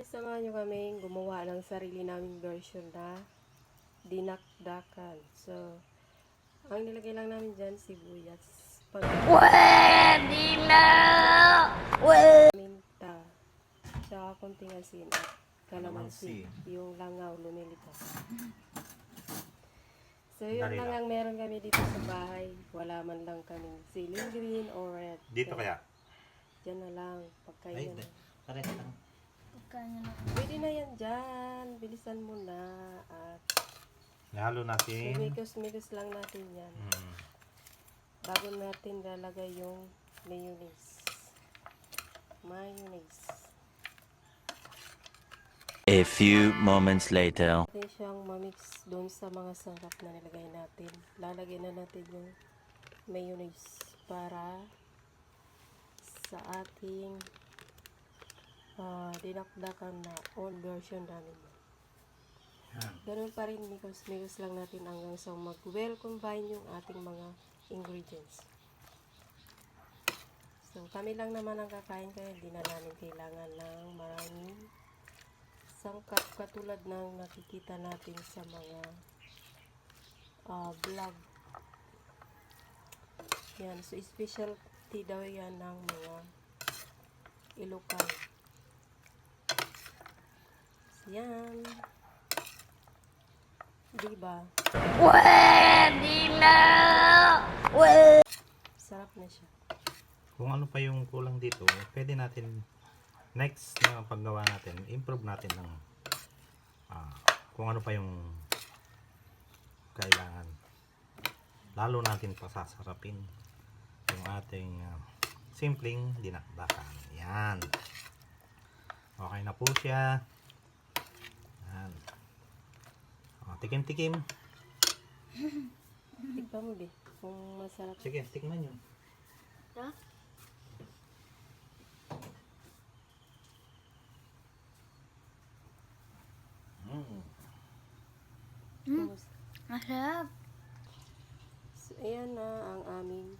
guys, samahan nyo kami gumawa ng sarili naming version na dinakdakan. So, ang nilagay lang namin dyan, sibuyas, Pwede na! paminta, tsaka konting asin at kalamansi. Yung langaw, lumilitaw. So, yun Dali lang lang. ang meron kami dito sa bahay. Wala man lang kaming siling green or red. Dito kaya? Dyan na lang, pagkain na. Pares lang. Pwede na yan dyan. Bilisan mo na. At Ihalo natin. mimikos-mikos lang natin yan. Bago natin lalagay yung mayonnaise. A few moments later. Natin siyang mamix doon sa mga sarap na nilagay natin. Lalagay na natin yung mayonnaise para sa ating dinakdakan na own version namin. Ganun pa rin, mikos-mikos lang natin hanggang sa mag-well combine yung ating mga ingredients. So, kami lang naman ang kakain kaya hindi na namin kailangan ng maraming sangkap katulad ng nakikita natin sa mga vlog. Yan, so specialty daw yan ng mga Ilocano. So, yan. Diba? Pwede na! Sarap na siya. Kung ano pa yung kulang dito, pwede natin next na paggawa natin, improve natin ng kung ano pa yung kailangan. Lalo natin pasasarapin yung ating simpleng dinakdakan. Yan. Okay na po siya. Yan. Tikim-tikim. Tikpan mo di. Kung masarap. Sige, tikman nyo. Ha? Kumusta? Masarap. So, ayan na ang aming